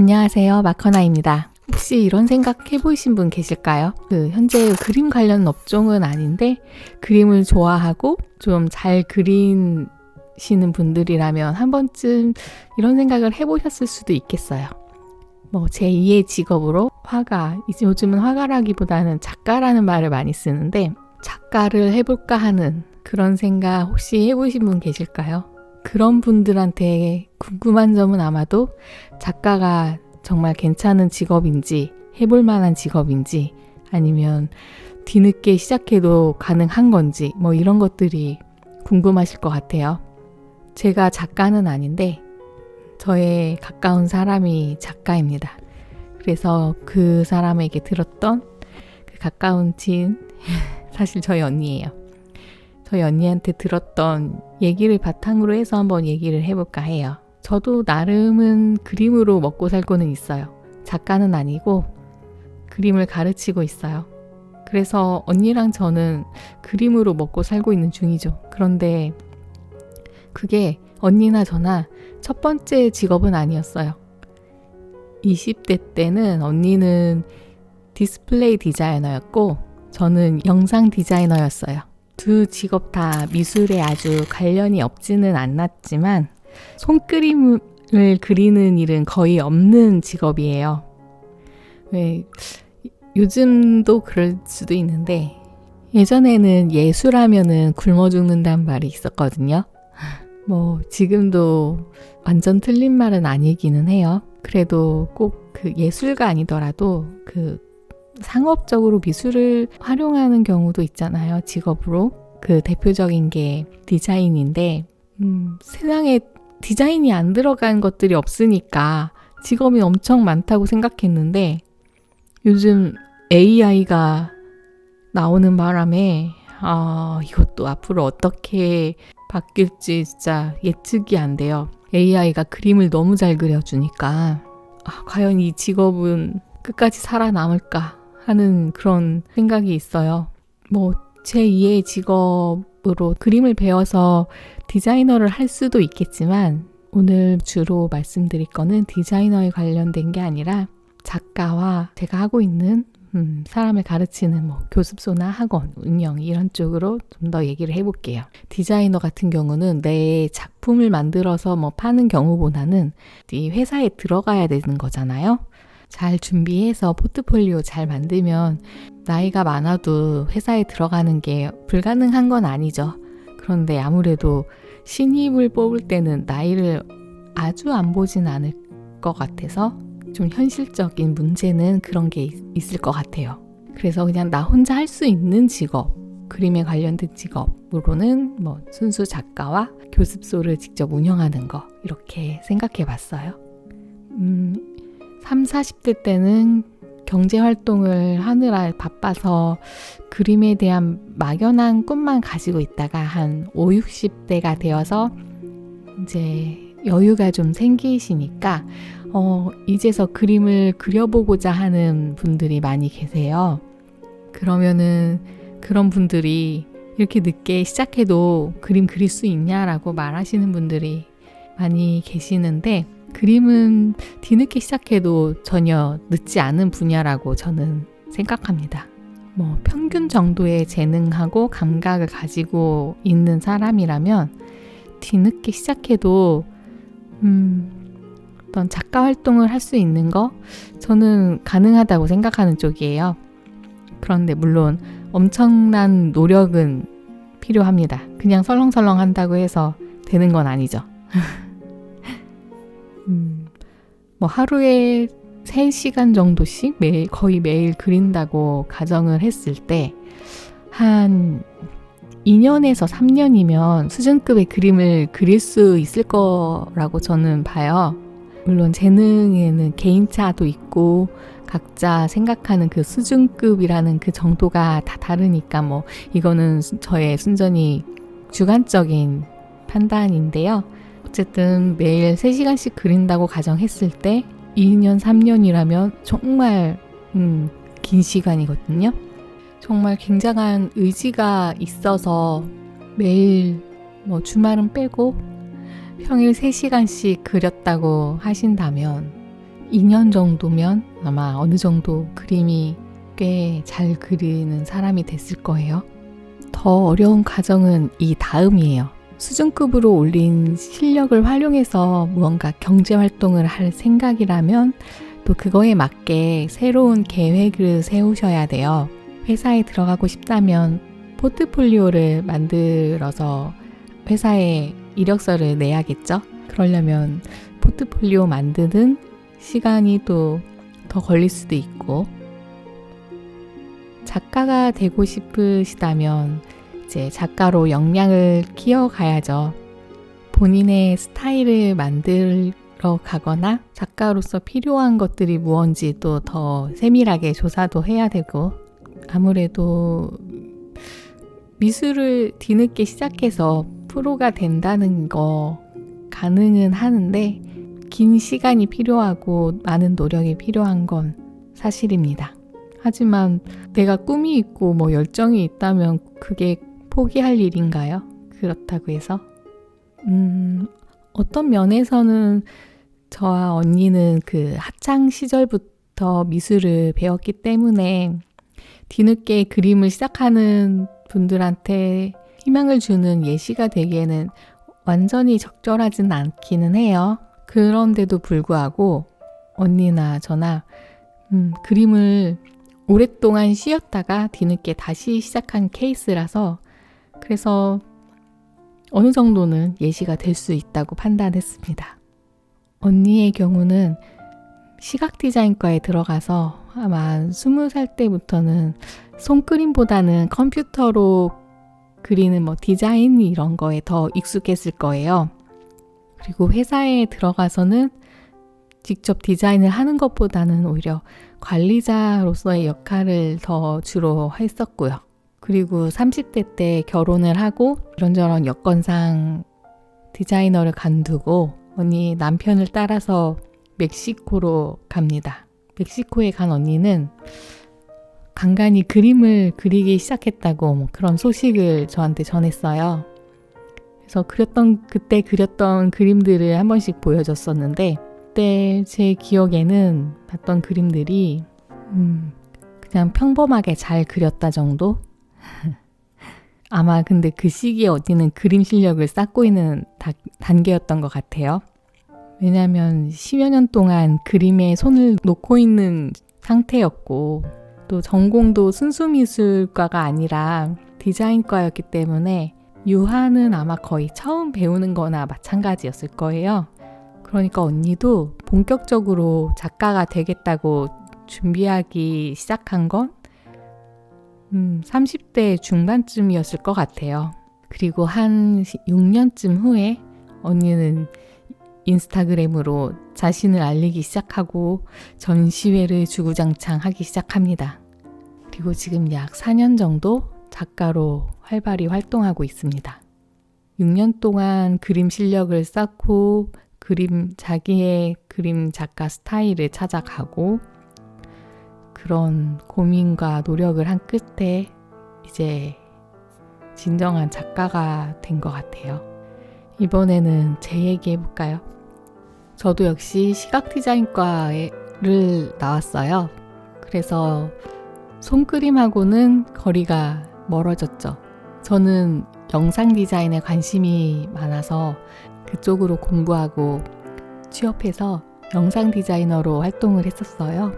안녕하세요, 마커나입니다. 혹시 이런 생각 해보신 분 계실까요? 현재 그림 관련 업종은 아닌데 그림을 좋아하고 좀 잘 그리시는 분들이라면 한 번쯤 이런 생각을 해보셨을 수도 있겠어요. 제2의 직업으로 화가, 요즘은 화가라기보다는 작가라는 말을 많이 쓰는데 작가를 해볼까 하는 그런 생각 혹시 해보신 분 계실까요? 그런 분들한테 궁금한 점은 아마도 작가가 정말 괜찮은 직업인지, 해볼 만한 직업인지, 아니면 뒤늦게 시작해도 가능한 건지, 이런 것들이 궁금하실 것 같아요. 제가 작가는 아닌데 저의 가까운 사람이 작가입니다. 그래서 그 사람에게 들었던 그 가까운 지인, 사실 저희 언니예요. 저희 언니한테 들었던 얘기를 바탕으로 해서 한번 얘기를 해볼까 해요. 저도 나름은 그림으로 먹고 살고는 있어요. 작가는 아니고 그림을 가르치고 있어요. 그래서 언니랑 저는 그림으로 먹고 살고 있는 중이죠. 그런데 그게 언니나 저나 첫 번째 직업은 아니었어요. 20대 때는 언니는 디스플레이 디자이너였고 저는 영상 디자이너였어요. 두 직업 다 미술에 아주 관련이 없지는 않았지만 손그림을 그리는 일은 거의 없는 직업이에요. 요즘도 그럴 수도 있는데 예전에는 예술하면은 굶어 죽는다는 말이 있었거든요. 지금도 완전 틀린 말은 아니기는 해요. 그래도 꼭 그 예술가 아니더라도 그 상업적으로 미술을 활용하는 경우도 있잖아요. 직업으로. 그 대표적인 게 디자인인데 세상에 디자인이 안 들어간 것들이 없으니까 직업이 엄청 많다고 생각했는데 요즘 AI가 나오는 바람에 이것도 앞으로 어떻게 바뀔지 진짜 예측이 안 돼요. AI가 그림을 너무 잘 그려주니까 과연 이 직업은 끝까지 살아남을까 하는 그런 생각이 있어요. 제2의 직업으로 그림을 배워서 디자이너를 할 수도 있겠지만 오늘 주로 말씀드릴 거는 디자이너에 관련된 게 아니라 작가와 제가 하고 있는 사람을 가르치는 교습소나 학원, 운영 이런 쪽으로 좀 더 얘기를 해볼게요. 디자이너 같은 경우는 내 작품을 만들어서 파는 경우보다는 이 회사에 들어가야 되는 거잖아요. 잘 준비해서 포트폴리오 잘 만들면 나이가 많아도 회사에 들어가는 게 불가능한 건 아니죠. 그런데 아무래도 신입을 뽑을 때는 나이를 아주 안 보진 않을 것 같아서 좀 현실적인 문제는 그런 게 있을 것 같아요. 그래서 그냥 나 혼자 할 수 있는 직업, 그림에 관련된 직업으로는 순수 작가와 교습소를 직접 운영하는 거 이렇게 생각해 봤어요. 30, 40대 때는 경제활동을 하느라 바빠서 그림에 대한 막연한 꿈만 가지고 있다가 한 50, 60대가 되어서 이제 여유가 좀 생기시니까 이제서 그림을 그려보고자 하는 분들이 많이 계세요. 그러면은 그런 분들이 이렇게 늦게 시작해도 그림 그릴 수 있냐라고 말하시는 분들이 많이 계시는데 그림은 뒤늦게 시작해도 전혀 늦지 않은 분야라고 저는 생각합니다. 평균 정도의 재능하고 감각을 가지고 있는 사람이라면 뒤늦게 시작해도 어떤 작가 활동을 할 수 있는 거 저는 가능하다고 생각하는 쪽이에요. 그런데 물론 엄청난 노력은 필요합니다. 그냥 설렁설렁 한다고 해서 되는 건 아니죠. 하루에 3시간 정도씩 거의 매일 그린다고 가정을 했을 때 한 2년에서 3년이면 수준급의 그림을 그릴 수 있을 거라고 저는 봐요. 물론 재능에는 개인차도 있고 각자 생각하는 그 수준급이라는 그 정도가 다 다르니까 이거는 저의 순전히 주관적인 판단인데요. 어쨌든 매일 3시간씩 그린다고 가정했을 때 2년, 3년이라면 정말 긴 시간이거든요. 정말 굉장한 의지가 있어서 매일 주말은 빼고 평일 3시간씩 그렸다고 하신다면 2년 정도면 아마 어느 정도 그림이 꽤 잘 그리는 사람이 됐을 거예요. 더 어려운 과정은 이 다음이에요. 수준급으로 올린 실력을 활용해서 무언가 경제활동을 할 생각이라면 또 그거에 맞게 새로운 계획을 세우셔야 돼요. 회사에 들어가고 싶다면 포트폴리오를 만들어서 회사에 이력서를 내야겠죠? 그러려면 포트폴리오 만드는 시간이 또 더 걸릴 수도 있고, 작가가 되고 싶으시다면 이제 작가로 역량을 키워가야죠. 본인의 스타일을 만들어 가거나 작가로서 필요한 것들이 무언지 또 더 세밀하게 조사도 해야 되고, 아무래도 미술을 뒤늦게 시작해서 프로가 된다는 거 가능은 하는데 긴 시간이 필요하고 많은 노력이 필요한 건 사실입니다. 하지만 내가 꿈이 있고 열정이 있다면 그게 포기할 일인가요? 그렇다고 해서 어떤 면에서는 저와 언니는 그 학창 시절부터 미술을 배웠기 때문에 뒤늦게 그림을 시작하는 분들한테 희망을 주는 예시가 되기에는 완전히 적절하진 않기는 해요. 그런데도 불구하고 언니나 저나 그림을 오랫동안 쉬었다가 뒤늦게 다시 시작한 케이스라서, 그래서 어느 정도는 예시가 될 수 있다고 판단했습니다. 언니의 경우는 시각 디자인과에 들어가서 아마 20살 때부터는 손그림보다는 컴퓨터로 그리는 디자인 이런 거에 더 익숙했을 거예요. 그리고 회사에 들어가서는 직접 디자인을 하는 것보다는 오히려 관리자로서의 역할을 더 주로 했었고요. 그리고 30대 때 결혼을 하고 이런저런 여건상 디자이너를 간두고 언니 남편을 따라서 멕시코로 갑니다. 멕시코에 간 언니는 간간히 그림을 그리기 시작했다고 그런 소식을 저한테 전했어요. 그래서 그때 그렸던 그림들을 한 번씩 보여줬었는데, 그때 제 기억에는 봤던 그림들이 그냥 평범하게 잘 그렸다 정도? 아마 근데 그 시기에 언니는 그림 실력을 쌓고 있는 단계였던 것 같아요. 왜냐하면 10여 년 동안 그림에 손을 놓고 있는 상태였고, 또 전공도 순수미술과가 아니라 디자인과였기 때문에 유화는 아마 거의 처음 배우는 거나 마찬가지였을 거예요. 그러니까 언니도 본격적으로 작가가 되겠다고 준비하기 시작한 건 30대 중반쯤이었을 것 같아요. 그리고 한 6년쯤 후에 언니는 인스타그램으로 자신을 알리기 시작하고 전시회를 주구장창 하기 시작합니다. 그리고 지금 약 4년 정도 작가로 활발히 활동하고 있습니다. 6년 동안 그림 실력을 쌓고 자기의 그림 작가 스타일을 찾아가고 그런 고민과 노력을 한 끝에 이제 진정한 작가가 된 것 같아요. 이번에는 제 얘기 해볼까요? 저도 역시 시각 디자인과를 나왔어요. 그래서 손그림하고는 거리가 멀어졌죠. 저는 영상 디자인에 관심이 많아서 그쪽으로 공부하고 취업해서 영상 디자이너로 활동을 했었어요.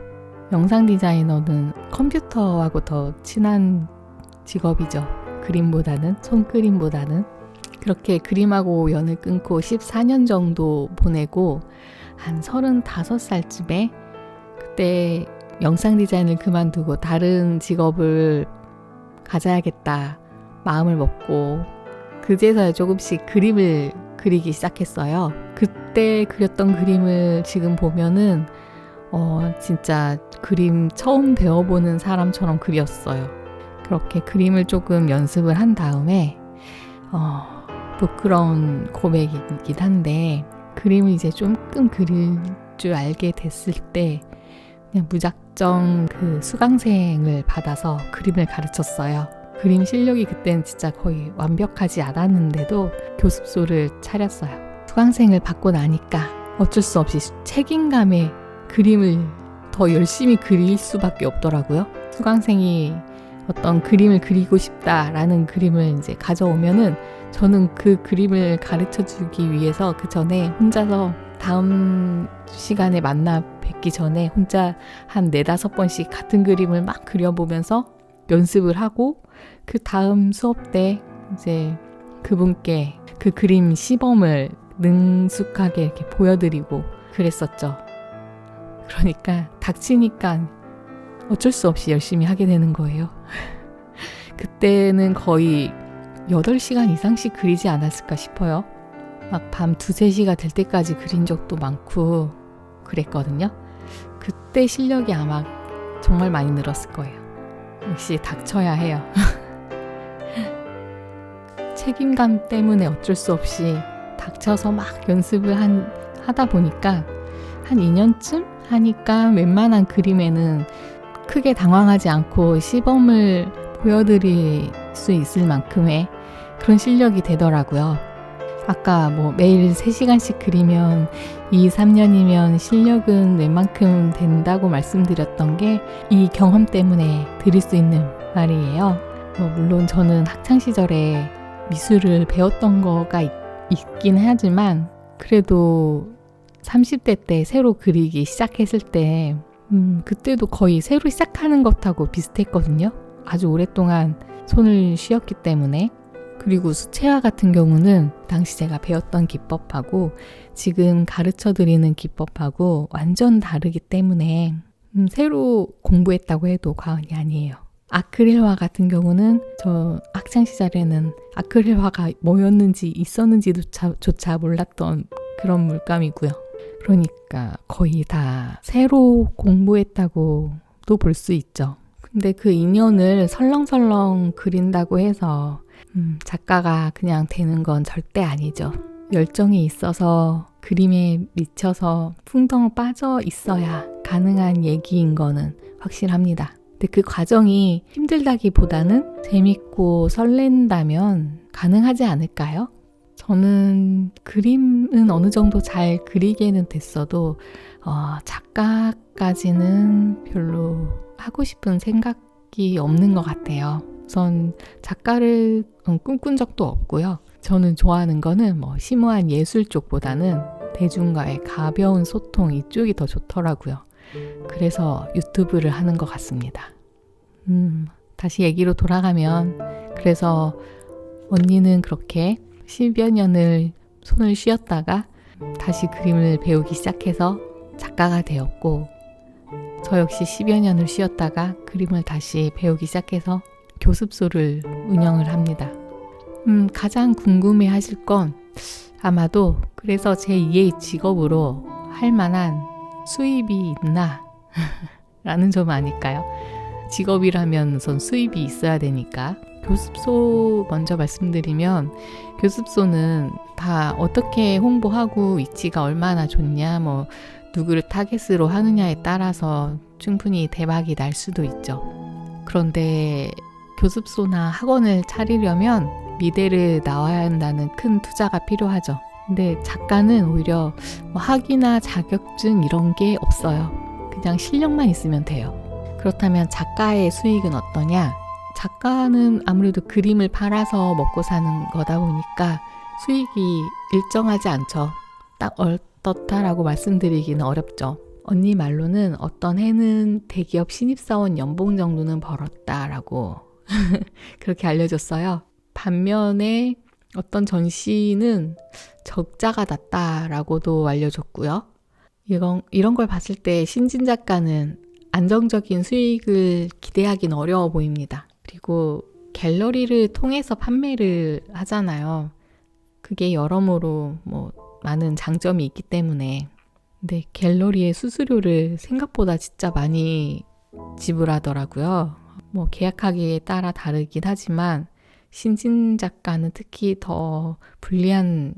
영상 디자이너는 컴퓨터하고 더 친한 직업이죠. 그림보다는, 손그림보다는. 그렇게 그림하고 연을 끊고 14년 정도 보내고 한 35살쯤에 그때 영상 디자인을 그만두고 다른 직업을 가져야겠다 마음을 먹고 그제서야 조금씩 그림을 그리기 시작했어요. 그때 그렸던 그림을 지금 보면은 진짜 그림 처음 배워보는 사람처럼 그렸어요. 그렇게 그림을 조금 연습을 한 다음에 부끄러운 고백이긴 한데 그림을 이제 조금 그릴 줄 알게 됐을 때 그냥 무작정 그 수강생을 받아서 그림을 가르쳤어요. 그림 실력이 그때는 진짜 거의 완벽하지 않았는데도 교습소를 차렸어요. 수강생을 받고 나니까 어쩔 수 없이 책임감에 그림을 더 열심히 그릴 수밖에 없더라고요. 수강생이 어떤 그림을 그리고 싶다라는 그림을 이제 가져오면은 저는 그 그림을 가르쳐 주기 위해서 그 전에 혼자서 다음 시간에 만나 뵙기 전에 혼자 한 4-5번씩 같은 그림을 막 그려보면서 연습을 하고 그 다음 수업 때 이제 그분께 그 그림 시범을 능숙하게 이렇게 보여드리고 그랬었죠. 그러니까 닥치니까 어쩔 수 없이 열심히 하게 되는 거예요. 그때는 거의 8시간 이상씩 그리지 않았을까 싶어요. 막 밤 2-3시가 될 때까지 그린 적도 많고 그랬거든요. 그때 실력이 아마 정말 많이 늘었을 거예요. 역시 닥쳐야 해요. 책임감 때문에 어쩔 수 없이 닥쳐서 막 연습을 하다 보니까 한 2년쯤 하니까 웬만한 그림에는 크게 당황하지 않고 시범을 보여드릴 수 있을 만큼의 그런 실력이 되더라고요. 아까 뭐 매일 3시간씩 그리면 2-3년이면 실력은 웬만큼 된다고 말씀드렸던 게 이 경험 때문에 드릴 수 있는 말이에요. 물론 저는 학창시절에 미술을 배웠던 거가 있긴 하지만 그래도 30대 때 새로 그리기 시작했을 때 그때도 거의 새로 시작하는 것하고 비슷했거든요. 아주 오랫동안 손을 쉬었기 때문에. 그리고 수채화 같은 경우는 당시 제가 배웠던 기법하고 지금 가르쳐드리는 기법하고 완전 다르기 때문에 새로 공부했다고 해도 과언이 아니에요. 아크릴화 같은 경우는 저 학창시절에는 아크릴화가 뭐였는지 있었는지조차 몰랐던 그런 물감이고요. 그러니까 거의 다 새로 공부했다고도 볼 수 있죠. 근데 그 인연을 설렁설렁 그린다고 해서 작가가 그냥 되는 건 절대 아니죠. 열정이 있어서 그림에 미쳐서 풍덩 빠져 있어야 가능한 얘기인 거는 확실합니다. 근데 그 과정이 힘들다기보다는 재밌고 설렌다면 가능하지 않을까요? 저는 그림은 어느 정도 잘 그리게는 됐어도 작가까지는 별로 하고 싶은 생각이 없는 것 같아요. 우선 작가를 꿈꾼 적도 없고요. 저는 좋아하는 거는 심오한 예술 쪽보다는 대중과의 가벼운 소통 이쪽이 더 좋더라고요. 그래서 유튜브를 하는 것 같습니다. 다시 얘기로 돌아가면 그래서 언니는 그렇게 10여 년을 손을 쉬었다가 다시 그림을 배우기 시작해서 작가가 되었고 저 역시 10여 년을 쉬었다가 그림을 다시 배우기 시작해서 교습소를 운영을 합니다. 가장 궁금해 하실 건 아마도 그래서 제2의 직업으로 할 만한 수입이 있나? 라는 점 아닐까요? 직업이라면 우선 수입이 있어야 되니까. 교습소 먼저 말씀드리면 교습소는 다 어떻게 홍보하고 위치가 얼마나 좋냐 누구를 타겟으로 하느냐에 따라서 충분히 대박이 날 수도 있죠. 그런데 교습소나 학원을 차리려면 미대를 나와야 한다는 큰 투자가 필요하죠. 근데 작가는 오히려 학위나 자격증 이런 게 없어요. 그냥 실력만 있으면 돼요. 그렇다면 작가의 수익은 어떠냐? 작가는 아무래도 그림을 팔아서 먹고 사는 거다 보니까 수익이 일정하지 않죠. 딱 어떻다라고 말씀드리기는 어렵죠. 언니 말로는 어떤 해는 대기업 신입사원 연봉 정도는 벌었다라고 그렇게 알려줬어요. 반면에 어떤 전시는 적자가 났다라고도 알려줬고요. 이런 걸 봤을 때 신진 작가는 안정적인 수익을 기대하기는 어려워 보입니다. 그리고 갤러리를 통해서 판매를 하잖아요. 그게 여러모로 많은 장점이 있기 때문에. 근데 갤러리의 수수료를 생각보다 진짜 많이 지불하더라고요. 계약하기에 따라 다르긴 하지만 신진 작가는 특히 더 불리한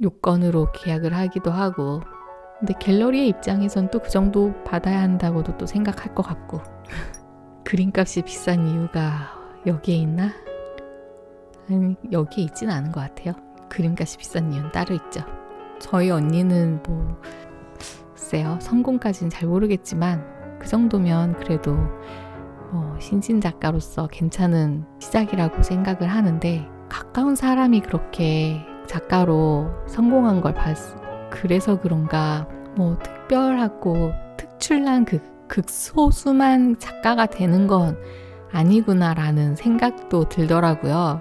요건으로 계약을 하기도 하고 근데 갤러리의 입장에선 또 그 정도 받아야 한다고도 또 생각할 것 같고 그림값이 비싼 이유가 여기에 있나? 아니, 여기에 있진 않은 것 같아요. 그림값이 비싼 이유는 따로 있죠. 저희 언니는 글쎄요, 성공까지는 잘 모르겠지만 그 정도면 그래도 신진 작가로서 괜찮은 시작이라고 생각을 하는데, 가까운 사람이 그렇게 작가로 성공한 걸 그래서 그런가 특별하고 특출난 극소수만 작가가 되는 건 아니구나라는 생각도 들더라고요.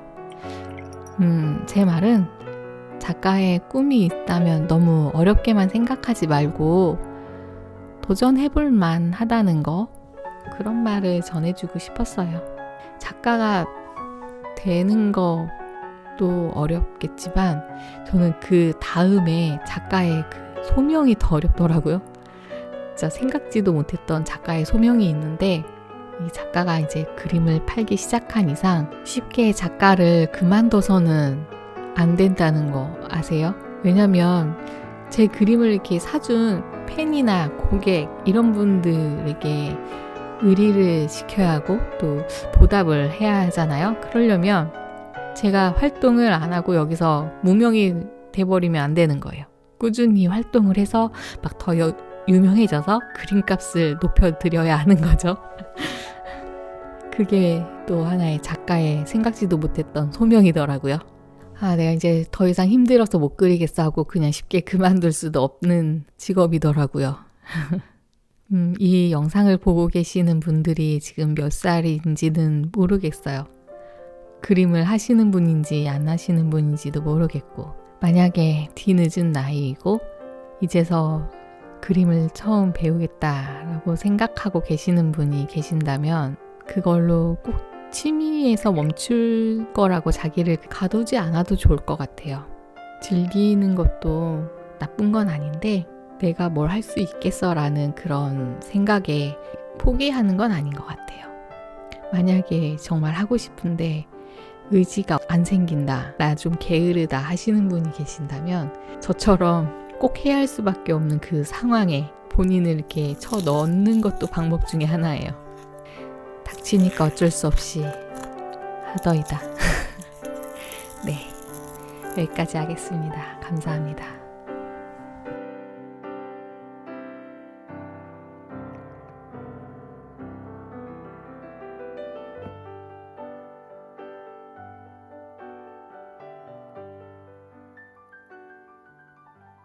제 말은 작가의 꿈이 있다면 너무 어렵게만 생각하지 말고 도전해볼 만하다는 거, 그런 말을 전해주고 싶었어요. 작가가 되는 것도 어렵겠지만 저는 그 다음에 작가의 그 소명이 더 어렵더라고요. 진짜 생각지도 못했던 작가의 소명이 있는데, 이 작가가 이제 그림을 팔기 시작한 이상 쉽게 작가를 그만둬서는 안 된다는 거 아세요? 왜냐면 제 그림을 이렇게 사준 팬이나 고객 이런 분들에게 의리를 지켜야 하고 또 보답을 해야 하잖아요. 그러려면 제가 활동을 안 하고 여기서 무명이 돼버리면 안 되는 거예요. 꾸준히 활동을 해서 막 더 유명해져서 그림값을 높여드려야 하는 거죠. 그게 또 하나의 작가의 생각지도 못했던 소명이더라고요. 내가 이제 더 이상 힘들어서 못 그리겠어 하고 그냥 쉽게 그만둘 수도 없는 직업이더라고요. 이 영상을 보고 계시는 분들이 지금 몇 살인지는 모르겠어요. 그림을 하시는 분인지 안 하시는 분인지도 모르겠고, 만약에 뒤늦은 나이이고 이제서 그림을 처음 배우겠다라고 생각하고 계시는 분이 계신다면 그걸로 꼭 취미에서 멈출 거라고 자기를 가두지 않아도 좋을 것 같아요. 즐기는 것도 나쁜 건 아닌데 내가 뭘 할 수 있겠어라는 그런 생각에 포기하는 건 아닌 것 같아요. 만약에 정말 하고 싶은데 의지가 안 생긴다, 나 좀 게으르다 하시는 분이 계신다면 저처럼 꼭 해야 할 수밖에 없는 그 상황에 본인을 이렇게 쳐 넣는 것도 방법 중에 하나예요. 닥치니까 어쩔 수 없이 하더이다. 네, 여기까지 하겠습니다. 감사합니다.